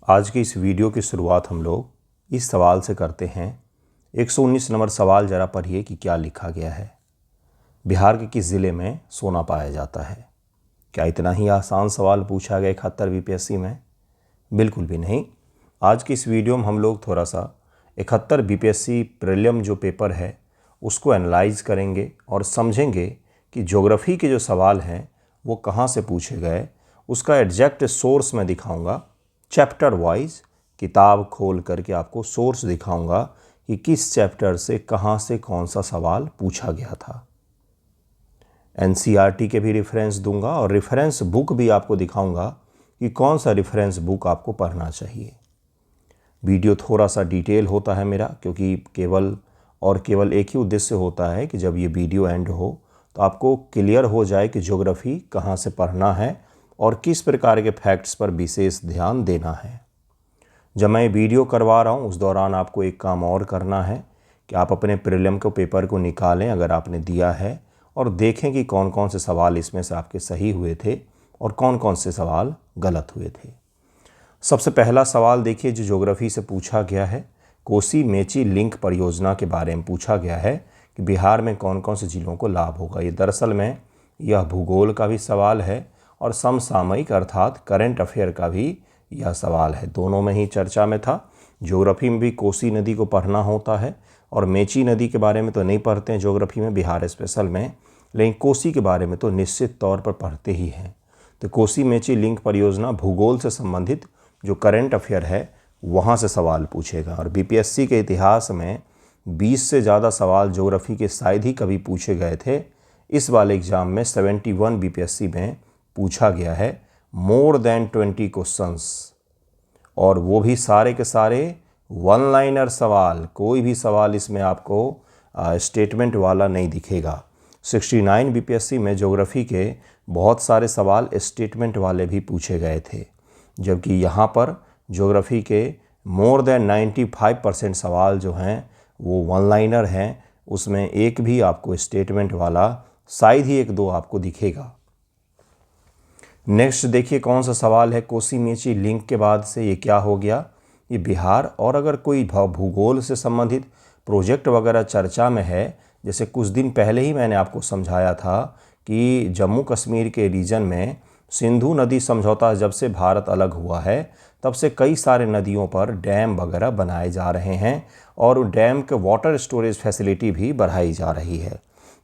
आज की इस वीडियो की शुरुआत हम लोग इस सवाल से करते हैं। 119 नंबर सवाल ज़रा पढ़िए कि क्या लिखा गया है। बिहार के किस ज़िले में सोना पाया जाता है? क्या इतना ही आसान सवाल पूछा गया 71 बीपीएससी में? बिल्कुल भी नहीं। आज की इस वीडियो में हम लोग थोड़ा सा 71 बीपीएससी प्रीलिम जो पेपर है उसको एनालाइज करेंगे और समझेंगे कि ज्योग्राफी के जो सवाल हैं वो कहाँ से पूछे गए। उसका एग्जैक्ट सोर्स मैं दिखाऊंगा। चैप्टर वाइज किताब खोल करके आपको सोर्स दिखाऊंगा कि किस चैप्टर से कहाँ से कौन सा सवाल पूछा गया था। एनसीईआरटी के भी रेफरेंस दूंगा और रेफरेंस बुक भी आपको दिखाऊंगा कि कौन सा रेफरेंस बुक आपको पढ़ना चाहिए। वीडियो थोड़ा सा डिटेल होता है मेरा, क्योंकि केवल एक ही उद्देश्य होता है कि जब ये वीडियो एंड हो तो आपको क्लियर हो जाए कि ज्योग्राफी कहाँ से पढ़ना है और किस प्रकार के फैक्ट्स पर विशेष ध्यान देना है। जब मैं वीडियो करवा रहा हूँ उस दौरान आपको एक काम और करना है कि आप अपने प्रीलिम के पेपर को निकालें अगर आपने दिया है, और देखें कि कौन कौन से सवाल इसमें से आपके सही हुए थे और कौन कौन से सवाल गलत हुए थे। सबसे पहला सवाल देखिए जो ज्योग्राफी से पूछा गया है, कोसी मेची लिंक परियोजना के बारे में पूछा गया है कि बिहार में कौन कौन से जिलों को लाभ होगा। ये दरअसल में यह भूगोल का भी सवाल है और समसामयिक अर्थात करंट अफेयर का भी यह सवाल है। दोनों में ही चर्चा में था। ज्योग्राफी में भी कोसी नदी को पढ़ना होता है और मेची नदी के बारे में तो नहीं पढ़ते हैं ज्योग्राफी में, बिहार स्पेशल में, लेकिन कोसी के बारे में तो निश्चित तौर पर पढ़ते ही हैं। तो कोसी मेची लिंक परियोजना भूगोल से संबंधित जो करंट अफेयर है वहाँ से सवाल पूछेगा। और बीपीएससी के इतिहास में 20 से ज़्यादा सवाल ज्योग्राफी के शायद ही कभी पूछे गए थे। इस वाले एग्ज़ाम में 71 बीपीएससी में पूछा गया है, मोर देन 20 क्वेश्चंस, और वो भी सारे के सारे वन लाइनर सवाल। कोई भी सवाल इसमें आपको स्टेटमेंट वाला नहीं दिखेगा। 69 बीपीएससी में ज्योग्राफी के बहुत सारे सवाल स्टेटमेंट वाले भी पूछे गए थे, जबकि यहाँ पर ज्योग्राफी के मोर देन 95% सवाल जो हैं वो वन लाइनर हैं। उसमें एक भी आपको स्टेटमेंट वाला शायद ही एक दो आपको दिखेगा। नेक्स्ट देखिए कौन सा सवाल है। कोसी मेची लिंक के बाद से ये क्या हो गया, ये बिहार। और अगर कोई भूगोल से संबंधित प्रोजेक्ट वगैरह चर्चा में है, जैसे कुछ दिन पहले ही मैंने आपको समझाया था कि जम्मू कश्मीर के रीजन में सिंधु नदी समझौता जब से भारत अलग हुआ है तब से कई सारे नदियों पर डैम वगैरह बनाए जा रहे हैं और डैम के वाटर स्टोरेज फैसिलिटी भी बढ़ाई जा रही है।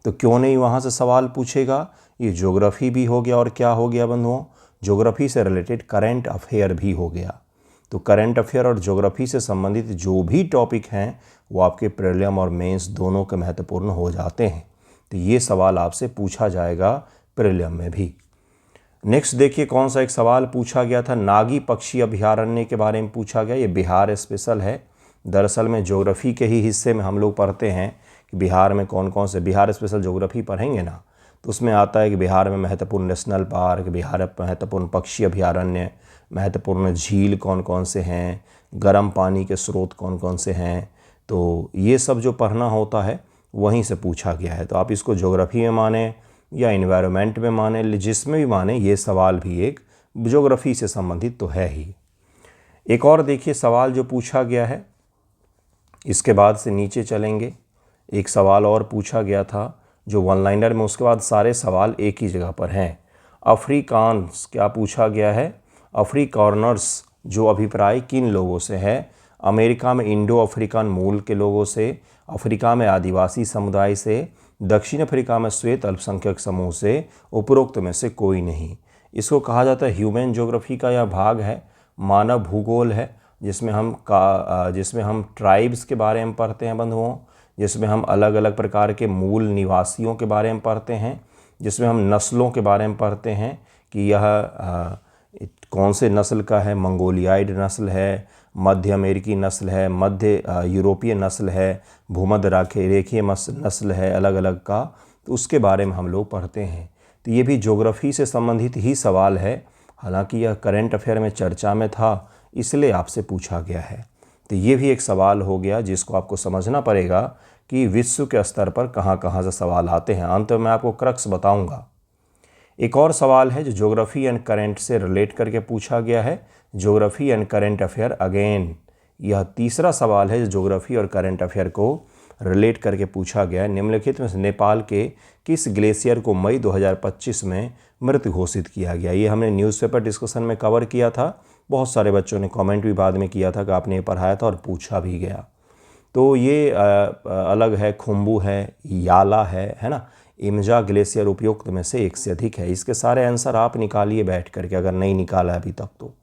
तो क्यों नहीं वहाँ से सवाल पूछेगा। ये ज्योग्राफी भी हो गया और क्या हो गया बंधुओं, ज्योग्राफी से रिलेटेड करंट अफेयर भी हो गया। तो करंट अफेयर और ज्योग्राफी से संबंधित जो भी टॉपिक हैं वो आपके प्रीलिम और मेंस दोनों के महत्वपूर्ण हो जाते हैं। तो ये सवाल आपसे पूछा जाएगा प्रीलिम में भी। नेक्स्ट देखिए कौन सा एक सवाल पूछा गया था, नागी पक्षी अभयारण्य के बारे में पूछा गया। ये बिहार स्पेशल है। दरअसल में ज्योग्राफी के ही हिस्से में हम लोग पढ़ते हैं कि बिहार में कौन कौन से, बिहार स्पेशल ज्योग्राफी पढ़ेंगे ना तो उसमें आता है कि बिहार में महत्वपूर्ण नेशनल पार्क, बिहार में महत्वपूर्ण पक्षी अभयारण्य, महत्वपूर्ण झील कौन कौन से हैं, गर्म पानी के स्रोत कौन कौन से हैं। तो ये सब जो पढ़ना होता है वहीं से पूछा गया है। तो आप इसको ज्योग्राफी में माने या इन्वायरमेंट में माने, जिसमें भी माने, ये सवाल भी एक ज्योग्राफी से संबंधित तो है ही। एक और देखिए सवाल जो पूछा गया है, इसके बाद से नीचे चलेंगे। एक सवाल और पूछा गया था जो वन लाइनर में, उसके बाद सारे सवाल एक ही जगह पर हैं। अफ्रीकान्स क्या पूछा गया है, अफ्रीकानर्स जो अभिप्राय किन लोगों से है। अमेरिका में इंडो अफ्रीकन मूल के लोगों से, अफ्रीका में आदिवासी समुदाय से, दक्षिण अफ्रीका में श्वेत अल्पसंख्यक समूह से, उपरोक्त में से कोई नहीं। इसको कहा जाता है ह्यूमन ज्योग्राफी का यह भाग है, मानव भूगोल है, जिसमें हम ट्राइब्स के बारे में पढ़ते हैं बंधुओं, जिसमें हम अलग अलग प्रकार के मूल निवासियों के बारे में पढ़ते हैं, जिसमें हम नस्लों के बारे में पढ़ते हैं कि यह कौन से नस्ल का है, मंगोलियाइड नस्ल है, मध्य अमेरिकी नस्ल है, मध्य यूरोपीय नस्ल है, भूमध्य रेखीय नस्ल है, अलग अलग का। तो उसके बारे में हम लोग पढ़ते हैं। तो ये भी ज्योग्राफी से संबंधित ही सवाल है, हालांकि यह करंट अफेयर में चर्चा में था इसलिए आपसे पूछा गया है। तो ये भी एक सवाल हो गया जिसको आपको समझना पड़ेगा कि विश्व के स्तर पर कहाँ कहाँ से सवाल आते हैं। अंत में मैं आपको क्रक्स बताऊंगा। एक और सवाल है जो ज्योग्राफी एंड करंट से रिलेट करके पूछा गया है, geography and current affair again. यह तीसरा सवाल है जो ज्योग्राफी और करंट अफेयर को रिलेट करके पूछा गया है। निम्नलिखित में से नेपाल के किस ग्लेशियर को मई 2025 में मृत घोषित किया गया? ये हमने न्यूज़पेपर डिस्कशन में कवर किया था। बहुत सारे बच्चों ने कमेंट भी बाद में किया था कि आपने ये पढ़ाया था और पूछा भी गया। तो ये अलग है, खुम्बू है, याला है ना, इमजा ग्लेशियर उपयुक्त में से एक से अधिक है। इसके सारे आंसर आप निकालिए बैठ करके, अगर नहीं निकाला अभी तक तो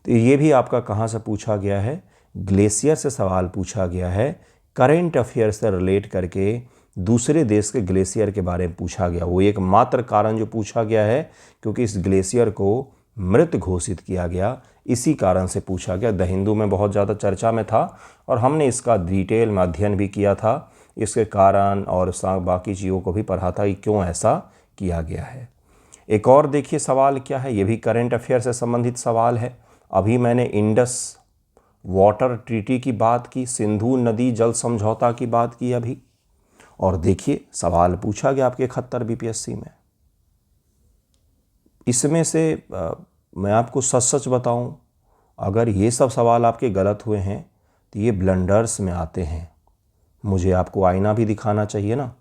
ये भी आपका कहाँ से पूछा गया है? ग्लेशियर से सवाल पूछा गया है। करेंट अफेयर से रिलेट करके दूसरे देश के ग्लेशियर के बारे में पूछा गया। वो एक मात्र कारण जो पूछा गया है क्योंकि इस ग्लेशियर को मृत घोषित किया गया, इसी कारण से पूछा गया। द हिंदू में बहुत ज़्यादा चर्चा में था और हमने इसका डिटेल में अध्ययन भी किया था, इसके कारण और बाकी चीज़ों को भी पढ़ा था कि क्यों ऐसा किया गया है। एक और देखिए सवाल क्या है, ये भी करंट अफेयर से संबंधित सवाल है। अभी मैंने इंडस वाटर ट्रीटी की बात की, सिंधु नदी जल समझौता की बात की अभी, और देखिए सवाल पूछा गया आपके 71 बीपीएससी में। इसमें से मैं आपको सच सच बताऊं, अगर ये सब सवाल आपके गलत हुए हैं तो ये ब्लंडर्स में आते हैं। मुझे आपको आईना भी दिखाना चाहिए ना।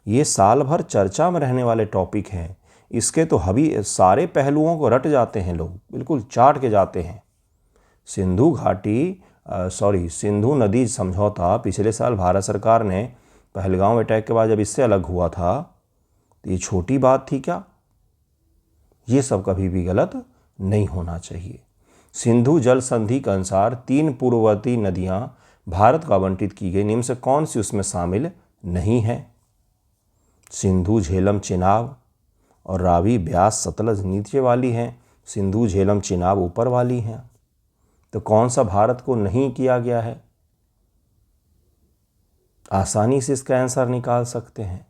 ये साल भर चर्चा में रहने वाले टॉपिक हैं, इसके तो अभी सारे पहलुओं को रट जाते हैं लोग, बिल्कुल चाट के जाते हैं। सिंधु नदी समझौता पिछले साल भारत सरकार ने पहलगांव अटैक के बाद जब इससे अलग हुआ था तो ये छोटी बात थी क्या? ये सब कभी भी गलत नहीं होना चाहिए। सिंधु जल संधि के अनुसार 3 पूर्ववर्ती नदियां भारत को आवंटित की गई, निम्न से कौन सी उसमें शामिल नहीं है? सिंधु झेलम चिनाब और रावी ब्यास सतलज नीचे वाली हैं, सिंधु झेलम चिनाब ऊपर वाली हैं। तो कौन सा भारत को नहीं किया गया है? आसानी से इसका आंसर निकाल सकते हैं।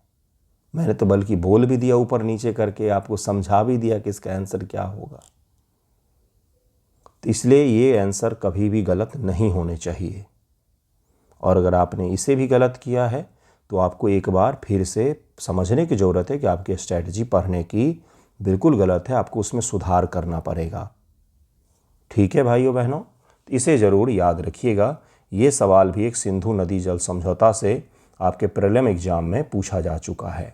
मैंने तो बल्कि बोल भी दिया ऊपर नीचे करके, आपको समझा भी दिया कि इसका आंसर क्या होगा। तो इसलिए ये आंसर कभी भी गलत नहीं होने चाहिए। और अगर आपने इसे भी गलत किया है तो आपको एक बार फिर से समझने की ज़रूरत है कि आपकी स्ट्रैटेजी पढ़ने की बिल्कुल गलत है, आपको उसमें सुधार करना पड़ेगा। ठीक है भाइयों बहनों, इसे ज़रूर याद रखिएगा। ये सवाल भी एक सिंधु नदी जल समझौता से आपके प्रीलिम एग्जाम में पूछा जा चुका है।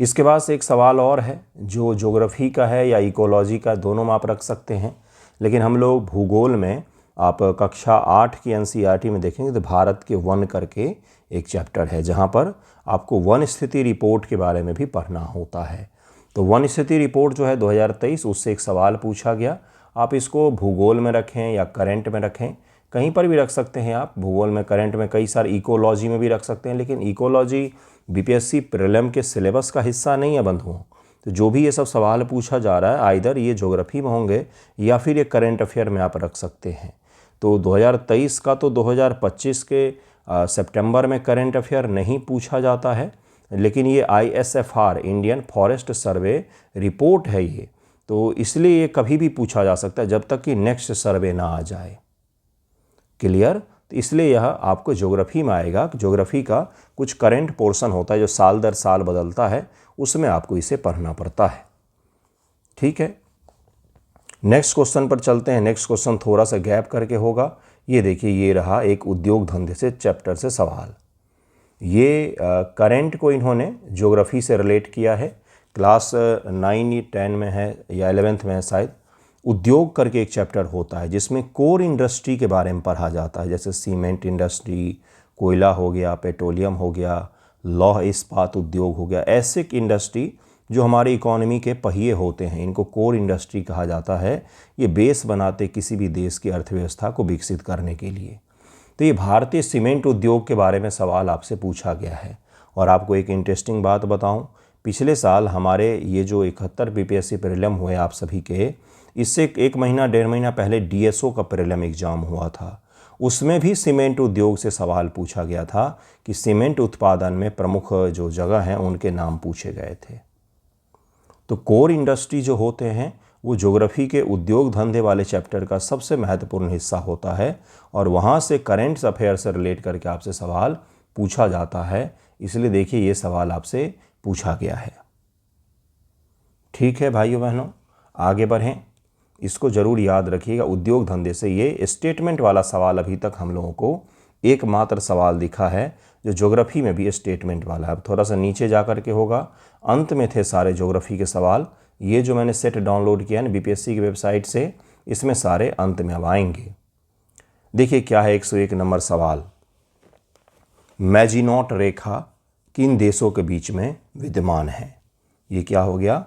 इसके बाद से एक सवाल और है जो ज्योग्राफी का है या इकोलॉजी का, दोनों में आप रख सकते हैं, लेकिन हम लोग भूगोल में आप कक्षा 8 की एनसीईआरटी में देखेंगे तो भारत के वन करके एक चैप्टर है जहाँ पर आपको वन स्थिति रिपोर्ट के बारे में भी पढ़ना होता है। तो वन स्थिति रिपोर्ट जो है 2023, उससे एक सवाल पूछा गया। आप इसको भूगोल में रखें या करंट में रखें, कहीं पर भी रख सकते हैं आप। भूगोल में, करंट में, कई सारे इकोलॉजी में भी रख सकते हैं, लेकिन इकोलॉजी बीपीएससी प्रीलिम के सिलेबस का हिस्सा नहीं है बंधुओं। तो जो भी ये सब सवाल पूछा जा रहा है आइदर ये ज्योग्राफी में होंगे या फिर ये करंट अफेयर में आप रख सकते हैं। तो 2023 का तो 2025 के सितंबर में करंट अफेयर नहीं पूछा जाता है, लेकिन ये ISFR Indian forest survey report है ये, तो इसलिए ये कभी भी पूछा जा सकता है जब तक कि नेक्स्ट सर्वे ना आ जाए। क्लियर? तो इसलिए यह आपको ज्योग्राफी में आएगा। ज्योग्राफी का कुछ करंट पोर्शन होता है जो साल दर साल बदलता है, उसमें आपको इसे पढ़ना पड़ता है। ठीक है, नेक्स्ट क्वेश्चन पर चलते हैं। नेक्स्ट क्वेश्चन थोड़ा सा गैप करके होगा। ये देखिए, ये रहा एक उद्योग धंधे से चैप्टर से सवाल। ये करंट को इन्होंने ज्योग्राफी से रिलेट किया है। क्लास 9 10 में है या 11th में है शायद। उद्योग करके एक चैप्टर होता है जिसमें कोर इंडस्ट्री के बारे में पढ़ा जाता है, जैसे सीमेंट इंडस्ट्री, कोयला हो गया, पेट्रोलियम हो गया, लौह इस्पात उद्योग हो गया। ऐसे इंडस्ट्री जो हमारी इकोनॉमी के पहिए होते हैं, इनको कोर इंडस्ट्री कहा जाता है। ये बेस बनाते किसी भी देश की अर्थव्यवस्था को विकसित करने के लिए। तो ये भारतीय सीमेंट उद्योग के बारे में सवाल आपसे पूछा गया है। और आपको एक इंटरेस्टिंग बात बताऊं, पिछले साल हमारे ये जो 71 बीपीएससी प्रीलिम हुए आप सभी के, इससे 1 महीना 1.5 महीना पहले DSO का प्रीलिम एग्जाम हुआ था। उसमें भी सीमेंट उद्योग से सवाल पूछा गया था कि सीमेंट उत्पादन में प्रमुख जो जगह हैं उनके नाम पूछे गए थे। तो कोर इंडस्ट्री जो होते हैं वो ज्योग्राफी के उद्योग धंधे वाले चैप्टर का सबसे महत्वपूर्ण हिस्सा होता है और वहाँ से करेंट अफेयर से रिलेट करके आपसे सवाल पूछा जाता है। इसलिए देखिए ये सवाल आपसे पूछा गया है। ठीक है भाइयों बहनों, आगे बढ़ें। इसको ज़रूर याद रखिएगा। उद्योग धंधे से ये स्टेटमेंट वाला सवाल अभी तक हम लोगों को एकमात्र सवाल दिखा है जो ज्योग्राफी में भी स्टेटमेंट वाला है। अब थोड़ा सा नीचे जा कर के होगा, अंत में थे सारे ज्योग्राफी के सवाल। ये जो मैंने सेट डाउनलोड किया है ना बीपीएससी की वेबसाइट से, इसमें सारे अंत में अब आएंगे। देखिए क्या है 101 नंबर सवाल। मैजिनॉट रेखा किन देशों के बीच में विद्यमान है? ये क्या हो गया?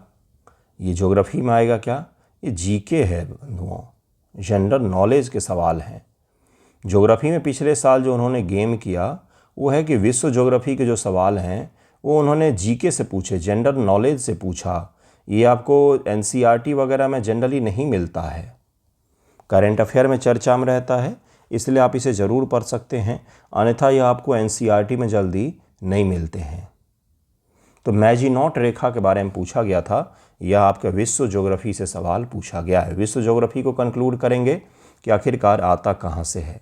ये ज्योग्राफी में आएगा क्या? ये जीके है बंधुओं, जनरल नॉलेज के सवाल हैं। ज्योग्राफी में पिछले साल जो उन्होंने गेम किया वो है कि विश्व ज्योग्राफी के जो सवाल हैं वो उन्होंने जीके से पूछे, जनरल नॉलेज से पूछा। ये आपको एनसीईआरटी वगैरह में जनरली नहीं मिलता है, करंट अफेयर में चर्चा में रहता है, इसलिए आप इसे ज़रूर पढ़ सकते हैं, अन्यथा यह आपको एनसीईआरटी में जल्दी नहीं मिलते हैं। तो मैजिनॉट रेखा के बारे में पूछा गया था, यह आपके विश्व ज्योग्राफी से सवाल पूछा गया है। विश्व ज्योग्राफी को कंक्लूड करेंगे कि आखिरकार आता कहाँ से है।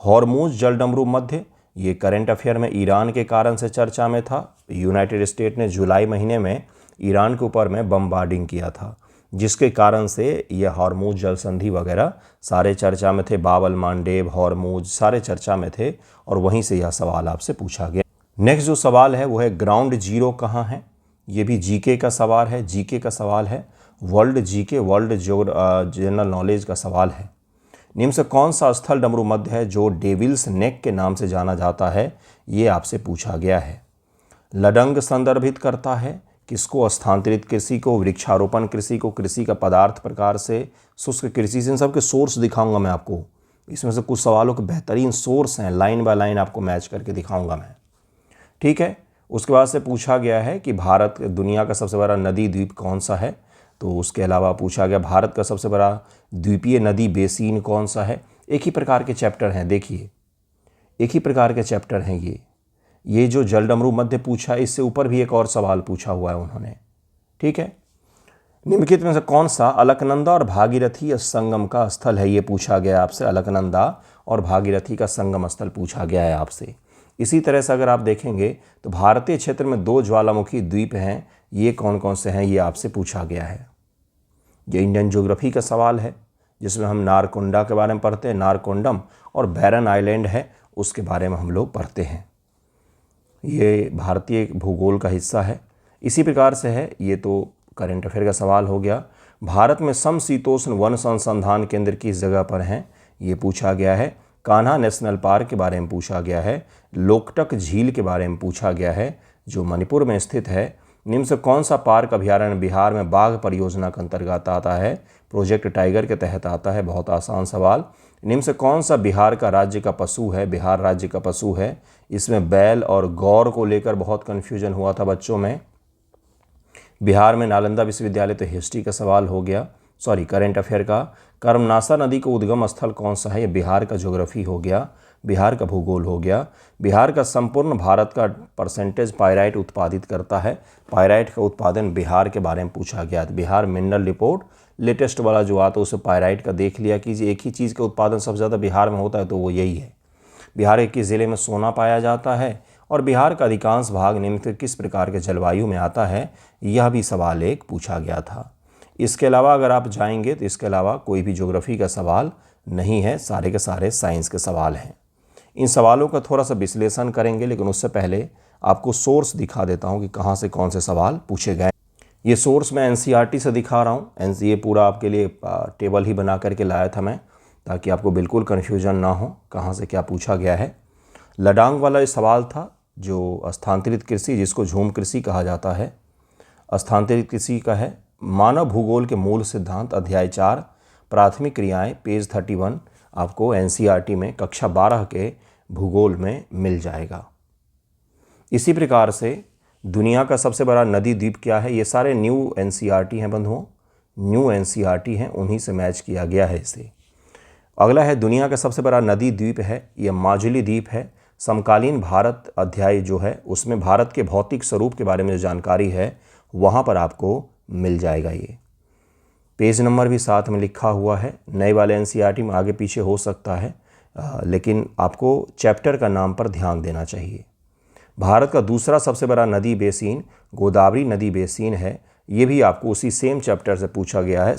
हॉर्मुज जलडमरू मध्य, ये करंट अफेयर में ईरान के कारण से चर्चा में था। यूनाइटेड स्टेट ने जुलाई महीने में ईरान के ऊपर में बमबार्डिंग किया था, जिसके कारण से यह हॉर्मुज जल संधि वगैरह सारे चर्चा में थे। बाब मांडेब, हॉर्मुज सारे चर्चा में थे और वहीं से यह सवाल आपसे पूछा गया। नेक्स्ट जो सवाल है वो है ग्राउंड जीरो कहाँ है? ये भी जीके का सवाल है, जीके का सवाल है, world GK, world general knowledge का सवाल है। निम्न से कौन सा स्थल डमरू मध्य है जो डेविल्स नेक के नाम से जाना जाता है? ये आपसे पूछा गया है। लडंग संदर्भित करता है किसको? स्थानांतरित कृषि को, वृक्षारोपण कृषि को, कृषि का पदार्थ प्रकार से, शुष्क कृषि से। इन सब के सोर्स दिखाऊंगा मैं आपको। इसमें से कुछ सवालों के बेहतरीन सोर्स हैं, लाइन बाय लाइन आपको मैच करके दिखाऊंगा मैं, ठीक है। उसके बाद से पूछा गया है कि भारत दुनिया का सबसे बड़ा नदी द्वीप कौन सा है? तो उसके अलावा पूछा गया भारत का सबसे बड़ा द्वीपीय नदी बेसिन कौन सा है? एक ही प्रकार के चैप्टर हैं, देखिए एक ही प्रकार के चैप्टर हैं ये जो जलडमरू मध्य पूछा, इससे ऊपर भी एक और सवाल पूछा हुआ है उन्होंने, ठीक है। निम्नलिखित में से कौन सा अलकनंदा और भागीरथी संगम का स्थल है? ये पूछा गया आपसे। अलकनंदा और भागीरथी का संगम स्थल पूछा गया है आपसे। इसी तरह से अगर आप देखेंगे तो भारतीय क्षेत्र में 2 ज्वालामुखी द्वीप हैं, ये कौन कौन से हैं? ये आपसे पूछा गया है। ये इंडियन ज्योग्राफी का सवाल है, जिसमें हम नारकोंडा के बारे में पढ़ते हैं, नारकोंडम, और बैरन आइलैंड है उसके बारे में हम लोग पढ़ते हैं। ये भारतीय भूगोल का हिस्सा है। इसी प्रकार से है, ये तो करंट अफेयर का सवाल हो गया। भारत में समशीतोष्ण वन संसंधान केंद्र किस जगह पर हैं? ये पूछा गया है। कान्हा नेशनल पार्क के बारे में पूछा गया है। लोकटक झील के बारे में पूछा गया है जो मणिपुर में स्थित है। निम्न से कौन सा पार्क अभ्यारण्य बिहार में बाघ परियोजना के अंतर्गत आता है? प्रोजेक्ट टाइगर के तहत आता है। बहुत आसान सवाल। निम्न से कौन सा बिहार का राज्य का पशु है? बिहार राज्य का पशु है। इसमें बैल और गौर को लेकर बहुत कन्फ्यूजन हुआ था बच्चों में। बिहार में नालंदा विश्वविद्यालय, तो हिस्ट्री का सवाल हो गया, सॉरी करंट अफेयर का। कर्मनासा नदी का उद्गम स्थल कौन सा है? ये बिहार का ज्योग्राफी हो गया, बिहार का भूगोल हो गया। बिहार का संपूर्ण भारत का परसेंटेज पायराइट उत्पादित करता है। पायराइट का उत्पादन बिहार के बारे में पूछा गया। बिहार मिनरल रिपोर्ट लेटेस्ट वाला जो आता है उसे पायराइट का देख लिया कीजिए। एक ही चीज़ का उत्पादन सबसे ज़्यादा बिहार में होता है तो वो यही है। बिहार के किस ज़िले में सोना पाया जाता है? और बिहार का अधिकांश भाग निम्नलिखित किस प्रकार के जलवायु में आता है? यह भी सवाल एक पूछा गया था। इसके अलावा अगर आप जाएंगे तो इसके अलावा कोई भी ज्योग्राफी का सवाल नहीं है, सारे के सारे साइंस के सवाल हैं। इन सवालों का थोड़ा सा विश्लेषण करेंगे, लेकिन उससे पहले आपको सोर्स दिखा देता हूं कि कहां से कौन से सवाल पूछे गए। ये सोर्स मैं एनसीईआरटी से दिखा रहा हूं। ये पूरा आपके लिए टेबल ही बना करके लाया था मैं, ताकि आपको बिल्कुल कन्फ्यूजन ना हो कहाँ से क्या पूछा गया है। लडांग वाला ये सवाल था जो स्थानांतरित कृषि, जिसको झूम कृषि कहा जाता है, स्थानांतरित कृषि का है। मानव भूगोल के मूल सिद्धांत, अध्याय 4 प्राथमिक क्रियाएं, पेज 31 आपको एनसीईआरटी में कक्षा 12 के भूगोल में मिल जाएगा। इसी प्रकार से दुनिया का सबसे बड़ा नदी द्वीप क्या है? ये सारे न्यू एनसीईआरटी हैं बंधुओं, न्यू एनसीईआरटी हैं, उन्हीं से मैच किया गया है इसे। अगला है दुनिया का सबसे बड़ा नदी द्वीप है, यह माजुली द्वीप है। समकालीन भारत अध्याय जो है उसमें भारत के भौतिक स्वरूप के बारे में जो जानकारी है वहाँ पर आपको मिल जाएगा। ये पेज नंबर भी साथ में लिखा हुआ है। नए वाले एनसीईआरटी में आगे पीछे हो सकता है, लेकिन आपको चैप्टर का नाम पर ध्यान देना चाहिए। भारत का दूसरा सबसे बड़ा नदी बेसिन गोदावरी नदी बेसिन है। ये भी आपको उसी सेम चैप्टर से पूछा गया है,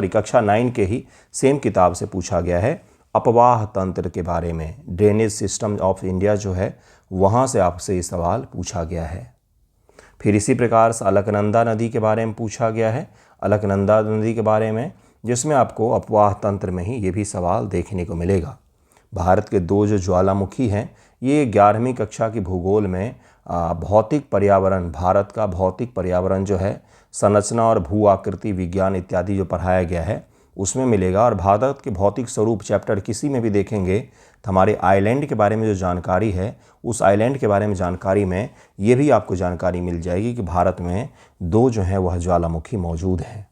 कक्षा 9 के ही सेम किताब से पूछा गया है। अपवाह तंत्र के बारे में, ड्रेनेज सिस्टम ऑफ इंडिया जो है वहाँ से आपसे ये सवाल पूछा गया है। फिर इसी प्रकार से अलकनंदा नदी के बारे में पूछा गया है, अलकनंदा नदी के बारे में, जिसमें आपको अपवाह तंत्र में ही ये भी सवाल देखने को मिलेगा। भारत के दो जो ज्वालामुखी हैं, ये 11वीं कक्षा की भूगोल में भौतिक पर्यावरण, भारत का भौतिक पर्यावरण जो है, संरचना और भू आकृति विज्ञान इत्यादि जो पढ़ाया गया है उसमें मिलेगा। और भारत के भौतिक स्वरूप चैप्टर किसी में भी देखेंगे तो हमारे आइलैंड के बारे में जो जानकारी है, उस आइलैंड के बारे में जानकारी में ये भी आपको जानकारी मिल जाएगी कि भारत में दो जो हैं वह ज्वालामुखी मौजूद हैं।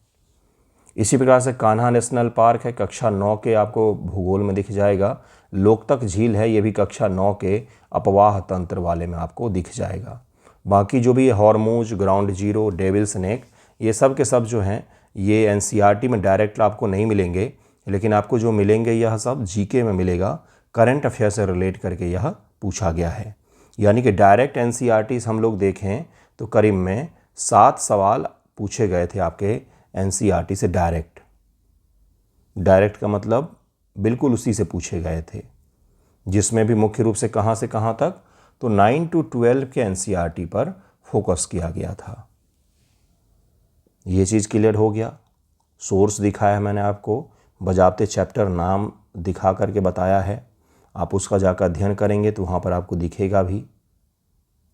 इसी प्रकार से कान्हा नेशनल पार्क है, कक्षा 9 के आपको भूगोल में दिख जाएगा। लोकतक झील है, ये भी कक्षा 9 के अपवाह तंत्र वाले में आपको दिख जाएगा। बाकी जो भी Hormuz, ground zero, devil snake, ये सब के सब जो हैं ये एनसीईआरटी में डायरेक्ट आपको नहीं मिलेंगे, लेकिन आपको जो मिलेंगे यह सब जीके में मिलेगा। करंट अफेयर से रिलेट करके यह पूछा गया है। यानी कि डायरेक्ट एनसीईआरटी हम लोग देखें तो करीब में 7 सवाल पूछे गए थे आपके एनसीईआरटी से डायरेक्ट। डायरेक्ट का मतलब बिल्कुल उसी से पूछे गए थे, जिसमें भी मुख्य रूप से कहाँ से कहाँ तक, तो 9 to 12 के एनसीईआरटी पर फोकस किया गया था। ये चीज़ क्लियर हो गया। सोर्स दिखाया है मैंने आपको, बजाबते चैप्टर नाम दिखा करके बताया है, आप उसका जाकर अध्ययन करेंगे तो वहाँ पर आपको दिखेगा भी।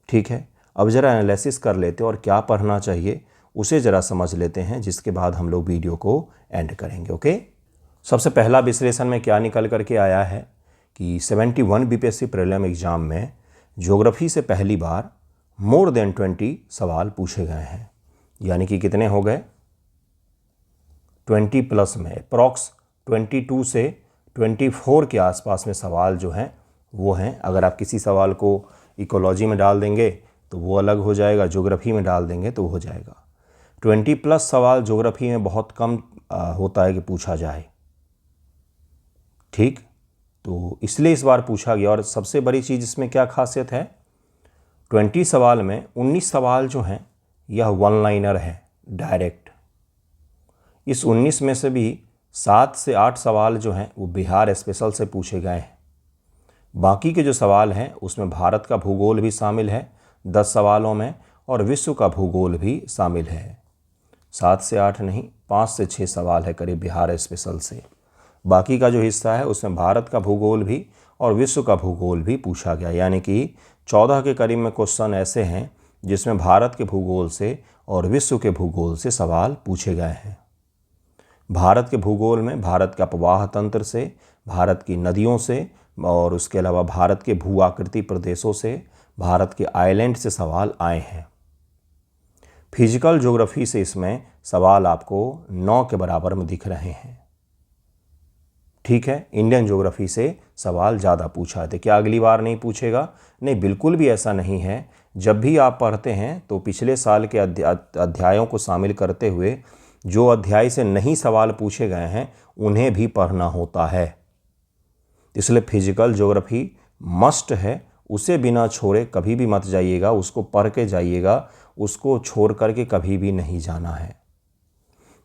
ठीक है, अब ज़रा एनालिसिस कर लेते हैं और क्या पढ़ना चाहिए उसे ज़रा समझ लेते हैं, जिसके बाद हम लोग वीडियो को एंड करेंगे। ओके, सबसे पहला विश्लेषण में क्या निकल करके आया है कि 71 बीपीएससी प्रीलिम एग्ज़ाम में ज्योग्राफी से पहली बार मोर देन 20 सवाल पूछे गए हैं। यानी कि कितने हो गए, 20 प्लस में अप्रॉक्स 22 से 24 के आसपास में सवाल जो हैं वो हैं। अगर आप किसी सवाल को इकोलॉजी में डाल देंगे तो वो अलग हो जाएगा, ज्योग्राफी में डाल देंगे तो हो जाएगा। 20 प्लस सवाल ज्योग्राफी में बहुत कम होता है कि पूछा जाए। ठीक, तो इसलिए इस बार पूछा गया। और सबसे बड़ी चीज़ इसमें क्या खासियत है, 20 सवाल में 19 सवाल जो हैं यह वन लाइनर है, डायरेक्ट। इस 19 में से भी 7 से 8 सवाल जो हैं वो बिहार स्पेशल से पूछे गए हैं। बाकी के जो सवाल हैं उसमें भारत का भूगोल भी शामिल है 10 सवालों में, और विश्व का भूगोल भी शामिल है। 7 से 8 नहीं, 5 से 6 सवाल है करीब बिहार स्पेशल से। बाकी का जो हिस्सा है उसमें भारत का भूगोल भी और विश्व का भूगोल भी पूछा गया। यानी कि 14 के करीब में क्वेश्चन ऐसे हैं जिसमें भारत के भूगोल से और विश्व के भूगोल से सवाल पूछे गए हैं। भारत के भूगोल में भारत के अपवाह तंत्र से, भारत की नदियों से, और उसके अलावा भारत के भू आकृति प्रदेशों से, भारत के आइलैंड से सवाल आए हैं। फिजिकल ज्योग्राफी से इसमें सवाल आपको 9 के बराबर में दिख रहे हैं। ठीक है, इंडियन ज्योग्राफी से सवाल ज़्यादा पूछा थे। क्या अगली बार नहीं पूछेगा? नहीं, बिल्कुल भी ऐसा नहीं है। जब भी आप पढ़ते हैं तो पिछले साल के अध्यायों को शामिल करते हुए जो अध्याय से नहीं सवाल पूछे गए हैं उन्हें भी पढ़ना होता है। इसलिए फिजिकल ज्योग्राफी मस्ट है, उसे बिना छोड़े कभी भी मत जाइएगा, उसको पढ़ के जाइएगा, उसको छोड़ करके कभी भी नहीं जाना है।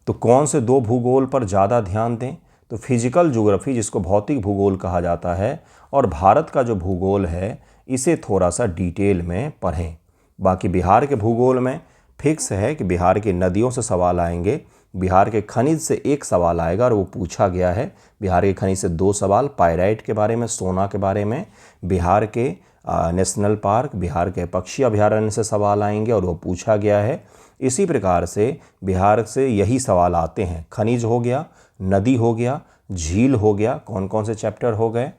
तो कौन से 2 भूगोल पर ज़्यादा ध्यान दें? तो फिजिकल ज्योग्राफी, जिसको भौतिक भूगोल कहा जाता है, और भारत का जो भूगोल है इसे थोड़ा सा डिटेल में पढ़ें। बाकी बिहार के भूगोल में फिक्स है कि बिहार की नदियों से सवाल आएंगे, बिहार के खनिज से 1 सवाल आएगा और वो पूछा गया है। बिहार के खनिज से 2 सवाल, पायराइट के बारे में, सोना के बारे में, बिहार के नेशनल पार्क, बिहार के पक्षी अभ्यारण्य से सवाल आएंगे और वो पूछा गया है। इसी प्रकार से बिहार से यही सवाल आते हैं। खनिज हो गया, नदी हो गया, झील हो गया। कौन कौन से चैप्टर हो गए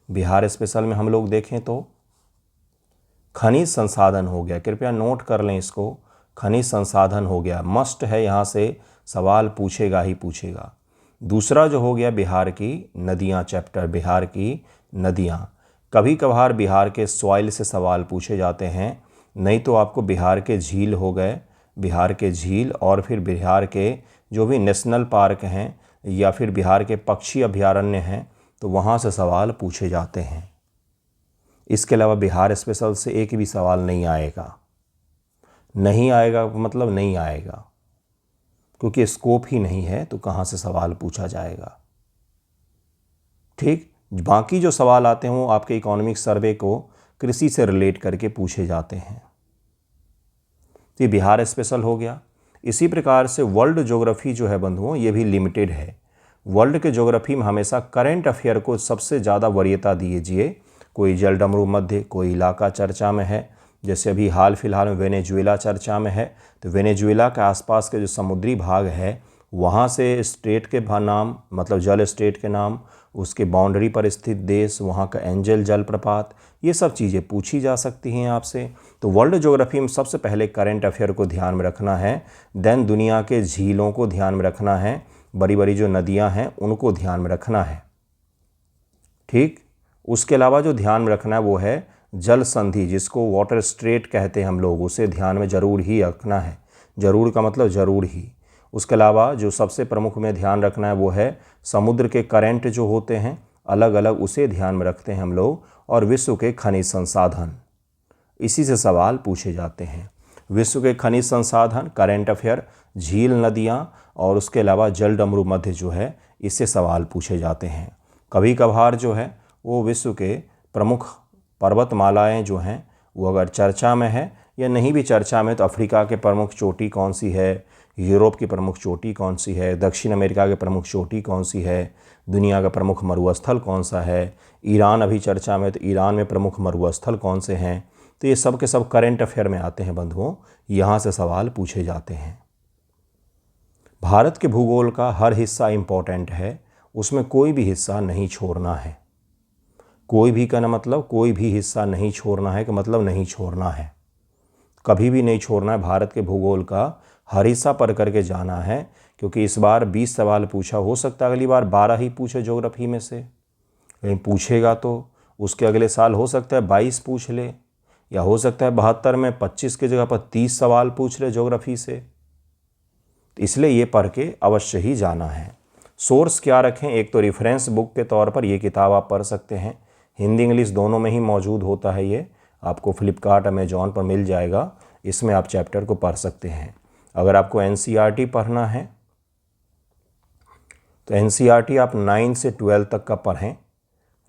बिहार स्पेशल में हम लोग देखें तो खनिज संसाधन हो गया, कृपया नोट कर लें इसको, खनिज संसाधन हो गया, मस्ट है, यहाँ से सवाल पूछेगा ही पूछेगा। दूसरा जो हो गया बिहार की नदियाँ चैप्टर, बिहार की नदियाँ। कभी कभार बिहार के सॉइल से सवाल पूछे जाते हैं, नहीं तो आपको बिहार के झील हो गए, बिहार के झील, और फिर बिहार के जो भी नेशनल पार्क हैं या फिर बिहार के पक्षी अभ्यारण्य हैं तो वहाँ से सवाल पूछे जाते हैं। इसके अलावा बिहार स्पेशल से एक भी सवाल नहीं आएगा। नहीं आएगा मतलब नहीं आएगा, क्योंकि स्कोप ही नहीं है तो कहाँ से सवाल पूछा जाएगा। ठीक, बाकी जो सवाल आते हैं वो आपके इकोनॉमिक सर्वे को कृषि से रिलेट करके पूछे जाते हैं। तो ये बिहार स्पेशल हो गया। इसी प्रकार से वर्ल्ड ज्योग्राफी जो है बंधुओं, ये भी लिमिटेड है। वर्ल्ड के ज्योग्राफी में हमेशा करंट अफेयर को सबसे ज़्यादा वरीयता दीजिए। कोई जलडमरू मध्य, कोई इलाका चर्चा में है, जैसे अभी हाल फिलहाल में वेनेजुएला चर्चा में है, तो वेनेजुएला के आसपास के जो समुद्री भाग है वहाँ से स्टेट के नाम, मतलब जल स्टेट के नाम, उसके बाउंड्री पर स्थित देश, वहाँ का एंजल जलप्रपात, ये सब चीज़ें पूछी जा सकती हैं आपसे। तो वर्ल्ड ज्योग्राफी में सबसे पहले करंट अफेयर को ध्यान में रखना है, देन दुनिया के झीलों को ध्यान में रखना है, बड़ी बड़ी जो नदियाँ हैं उनको ध्यान में रखना है। ठीक, उसके अलावा जो ध्यान में रखना है वो है जल संधि, जिसको वाटर स्ट्रेट कहते हैं हम लोग, उसे ध्यान में ज़रूर ही रखना है। ज़रूर का मतलब ज़रूर ही। उसके अलावा जो सबसे प्रमुख में ध्यान रखना है वो है समुद्र के करंट जो होते हैं अलग अलग, उसे ध्यान में रखते हैं हम लोग, और विश्व के खनिज संसाधन, इसी से सवाल पूछे जाते हैं। विश्व के खनिज संसाधन, करंट अफेयर, झील, नदियाँ, और उसके अलावा जलडमरू मध्य जो है, इससे सवाल पूछे जाते हैं। कभी कभार जो है वो विश्व के प्रमुख पर्वतमालाएं जो हैं वो अगर चर्चा में है या नहीं भी चर्चा में, तो अफ्रीका के प्रमुख चोटी कौन सी है, यूरोप की प्रमुख चोटी कौन सी है, दक्षिण अमेरिका के प्रमुख चोटी कौन सी है, दुनिया का प्रमुख मरुस्थल कौन सा है, ईरान अभी चर्चा में, तो ईरान में प्रमुख मरुस्थल कौन से हैं, तो ये सब के सब करंट अफेयर में आते हैं बंधुओं, यहाँ से सवाल पूछे जाते हैं। भारत के भूगोल का हर हिस्सा इम्पोर्टेंट है, उसमें कोई भी हिस्सा नहीं छोड़ना है। कोई भी का ना मतलब कोई भी हिस्सा नहीं छोड़ना है, कि मतलब नहीं छोड़ना है, कभी भी नहीं छोड़ना है। भारत के भूगोल का हर हिस्सा पढ़ करके जाना है, क्योंकि इस बार 20 सवाल पूछा, हो सकता है अगली बार 12 ही पूछे ज्योग्राफी में से, लेकिन पूछेगा तो उसके अगले साल हो सकता है 22 पूछ ले, या हो सकता है 72 में 25 की जगह पर 30 सवाल पूछ ले ज्योग्राफी से। इसलिए ये पढ़ के अवश्य ही जाना है। सोर्स क्या रखें, एक तो रेफरेंस बुक के तौर पर ये किताब आप पढ़ सकते हैं, हिंदी इंग्लिश दोनों में ही मौजूद होता है, ये आपको फ्लिपकार्ट अमेजॉन पर मिल जाएगा, इसमें आप चैप्टर को पढ़ सकते हैं। अगर आपको एनसीईआरटी पढ़ना है तो एनसीईआरटी आप 9 से 12 तक का पढ़ें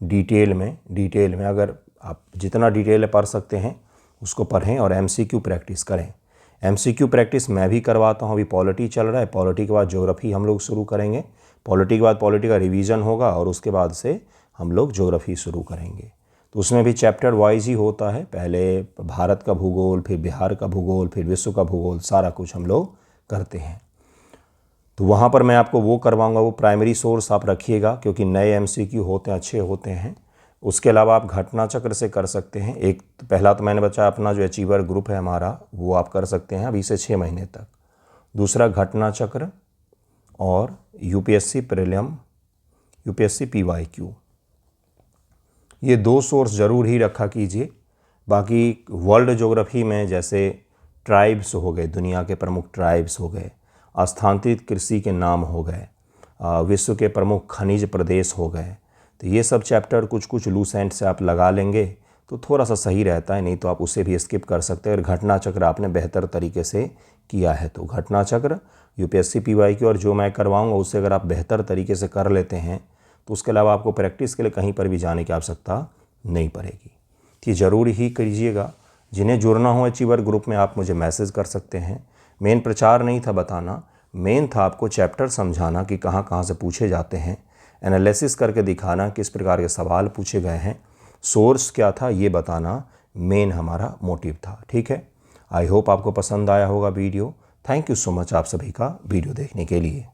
डिटेल में अगर आप जितना डिटेल पढ़ सकते हैं उसको पढ़ें, और एमसीक्यू प्रैक्टिस करें। एमसीक्यू प्रैक्टिस मैं भी करवाता हूँ, अभी पॉलिटी चल रहा है, पॉलिटी के बाद ज्योग्राफी हम लोग शुरू करेंगे, पॉलिटी के बाद पॉलिटी का रिवीजन होगा, और उसके बाद से हम लोग ज्योग्राफी शुरू करेंगे। तो उसमें भी चैप्टर वाइज ही होता है, पहले भारत का भूगोल, फिर बिहार का भूगोल, फिर विश्व का भूगोल, सारा कुछ हम लोग करते हैं। तो वहाँ पर मैं आपको वो करवाऊँगा, वो प्राइमरी सोर्स आप रखिएगा, क्योंकि नए एमसीक्यू होते हैं, अच्छे होते हैं। उसके अलावा आप घटना चक्र से कर सकते हैं। एक तो पहला तो मैंने बताया अपना जो अचीवर ग्रुप है हमारा, वो आप कर सकते हैं अभी से 6 महीने तक। दूसरा घटना चक्र और यूपीएससी प्रीलिम, यूपीएससी पीवाईक्यू, ये 2 सोर्स ज़रूर ही रखा कीजिए। बाकी वर्ल्ड ज्योग्राफी में जैसे ट्राइब्स हो गए, दुनिया के प्रमुख ट्राइब्स हो गए, स्थानांतरित कृषि के नाम हो गए, विश्व के प्रमुख खनिज प्रदेश हो गए, तो ये सब चैप्टर कुछ कुछ लूस एंड से आप लगा लेंगे तो थोड़ा सा सही रहता है, नहीं तो आप उसे भी स्किप कर सकते हैं। अगर घटना चक्र आपने बेहतर तरीके से किया है तो घटना चक्र, यूपीएससी पीवाईक्यू और जो मैं करवाऊँगा उससे अगर आप बेहतर तरीके से कर लेते हैं तो उसके अलावा आपको प्रैक्टिस के लिए कहीं पर भी जाने की आवश्यकता नहीं पड़ेगी। तो ये ज़रूर ही कीजिएगा। जिन्हें जुड़ना हो अचीवर ग्रुप में आप मुझे मैसेज कर सकते हैं। मेन प्रचार नहीं था बताना, मेन था आपको चैप्टर समझाना कि कहाँ कहाँ से पूछे जाते हैं, एनालिसिस करके दिखाना किस प्रकार के सवाल पूछे गए हैं, सोर्स क्या था ये बताना मेन हमारा मोटिव था। ठीक है, आई होप आपको पसंद आया होगा video. Thank you so much आप सभी का वीडियो देखने के लिए।